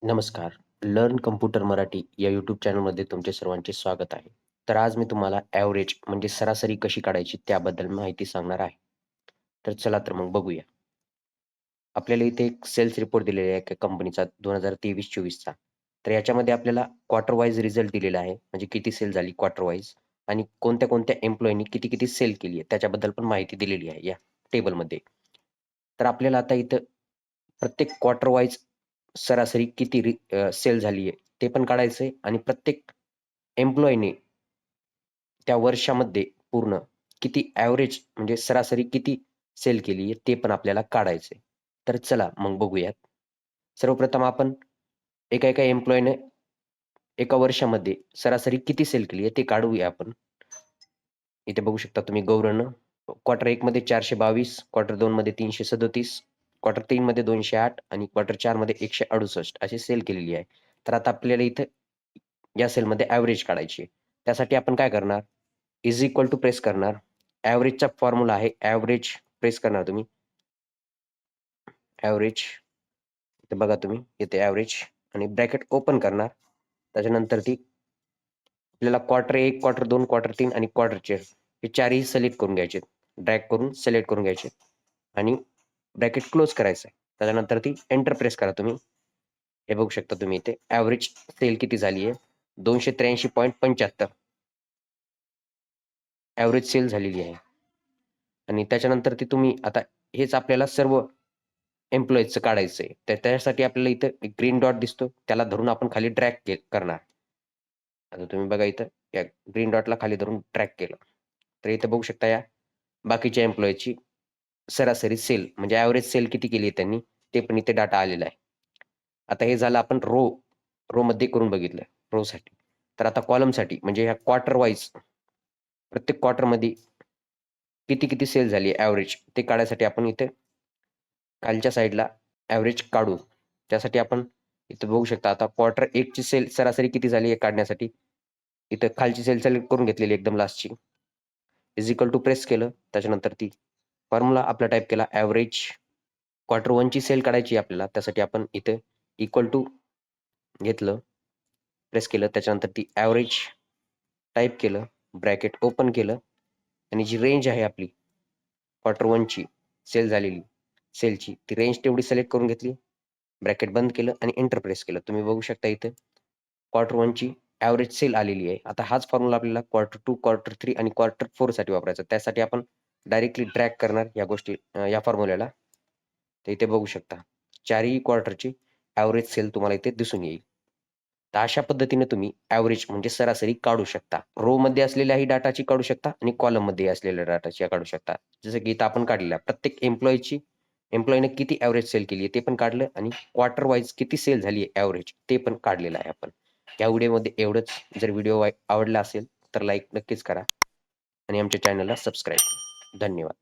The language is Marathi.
नमस्कार. लर्न कम्प्युटर मराठी या यूट्यूब चॅनलमध्ये तुमचे सर्वांचे स्वागत आहे. तर आज मी तुम्हाला ॲव्हरेज म्हणजे सरासरी कशी काढायची त्याबद्दल माहिती सांगणार आहे. तर चला तर मग बघूया. आपल्याला इथे एक सेल्स रिपोर्ट दिलेला आहे एका कंपनीचा 2023-24 चा. तर याच्यामध्ये आपल्याला क्वार्टर वाईज रिझल्ट दिलेला आहे. म्हणजे किती सेल झाली क्वार्टर वाईज आणि कोणत्या-कोणत्या एम्प्लॉयीनी किती-किती सेल केली आहे त्याच्याबद्दल पण माहिती दिलेली आहे या टेबलमध्ये. तर आपल्याला आता इथं प्रत्येक क्वार्टर वाईज सरासरी किती सेल झाली आहे ते पण काढायचंय आणि प्रत्येक एम्प्लॉयीने त्या वर्षामध्ये पूर्ण किती ॲव्हरेज म्हणजे सरासरी किती सेल केली आहे ते पण आपल्याला काढायचंय. तर चला मग बघूयात. सर्वप्रथम आपण एका-एका एम्प्लॉयीने एका वर्षामध्ये सरासरी किती सेल केली आहे ते काढूया आपण. इथे बघू शकता तुम्ही गौरवनं क्वार्टर 1 मध्ये 422, क्वार्टर 2 मध्ये 337, क्वार्टर 3 मध्ये 208 आणि क्वार्टर 4 मध्ये 168 अशी सेल केलेली आहे. तर आता आपल्याला इथं या सेलमध्ये ॲव्हरेज काढायची आहे. त्यासाठी आपण काय करणार? इज इक्वल टू प्रेस करणार. ॲव्हरेजचा फॉर्म्युला आहे. ॲव्हरेज प्रेस करणार तुम्ही. ॲव्हरेज इथे बघा तुम्ही इथे ॲव्हरेज आणि ब्रॅकेट ओपन करणार. त्याच्यानंतर ती आपल्याला क्वार्टर 1, क्वार्टर 2, क्वार्टर 3 आणि क्वार्टर 4 हे चारही सिलेक्ट करून घ्यायचे. ड्रॅग करून सिलेक्ट करून घ्यायचे आणि ब्रॅकेट क्लोज करायचं आहे. त्याच्यानंतर ती एंटर प्रेस करा तुम्ही. हे बघू शकता तुम्ही इथे ॲव्हरेज सेल किती झाली आहे 283.75 ॲव्हरेज सेल झालेली आहे. आणि त्याच्यानंतर ते तुम्ही आता हेच आपल्याला सर्व एम्प्लॉईजचं काढायचं आहे. तर त्यासाठी आपल्याला इथं एक ग्रीन डॉट दिसतो. त्याला धरून आपण खाली ड्रॅग करणार. आता तुम्ही बघा इथं या ग्रीन डॉटला खाली धरून ड्रॅग केलं. तर इथं बघू शकता या बाकीच्या एम्प्लॉईची सरासरी सेल म्हणजे ॲव्हरेज सेल किती केली आहे त्यांनी ते पण इथे डाटा आलेला आहे. आता हे झालं आपण रोमध्ये करून बघितलं रोसाठी. तर आता कॉलमसाठी म्हणजे ह्या क्वार्टर वाईज प्रत्येक क्वार्टरमध्ये किती-किती सेल झाली ॲव्हरेज ते काढायसाठी आपण इथे खालच्या साईडला ॲव्हरेज काढू. त्यासाठी आपण इथं बघू शकता आता क्वार्टर 1 ची सेल सरासरी किती झाली हे काढण्यासाठी इथं खालची सेल सिलेक्ट करून घेतलेली एकदम लास्टची. इज इक्वल टू प्रेस केलं. त्याच्यानंतर ती फॉर्म्युला आपला टाइप केला ॲव्हरेज क्वार्टर 1 ची सेल काढायची आपल्याला. त्यासाठी आपण इथे इक्वल टू घेतलं, प्रेस केलं. त्याच्यानंतर ती ॲव्हरेज टाइप केलं, ब्रॅकेट ओपन केलं आणि जी रेंज आहे आपली क्वार्टर 1 ची सेल झालेली सेलची ती रेंज तेवढी सिलेक्ट करून घेतली. ब्रॅकेट बंद केलं आणि एंटर प्रेस केलं. तुम्ही बघू शकता इथे क्वार्टर 1 ची ॲव्हरेज सेल आलेली आहे. आता हाच फॉर्म्युला आपल्याला क्वार्टर 2, क्वार्टर 3 आणि क्वार्टर 4 साठी वापरायचा. त्यासाठी आपण डायरेक्टली ड्रॅग करणार या गोष्टी या फॉर्म्युल्याला. तर इथे बघू शकता चारही क्वार्टरची ॲव्हरेज सेल तुम्हाला इथे दिसून येईल. तर अशा पद्धतीने तुम्ही ॲव्हरेज म्हणजे सरासरी काढू शकता. रोमध्ये असलेल्याही डाटाची काढू शकता आणि कॉलममध्ये असलेल्या डाटाची काढू शकता. जसं की इथं आपण काढलेल्या प्रत्येक एम्प्लॉयीने किती ॲव्हरेज सेल केली आहे ते पण काढलं आणि क्वार्टर वाईज किती सेल झाली आहे ॲव्हरेज ते पण काढलेलं आहे आपण. या व्हिडिओमध्ये एवढंच. जर व्हिडिओ आवडला असेल तर लाईक नक्कीच करा आणि आमच्या चॅनलला सबस्क्राईब करा. धन्यवाद.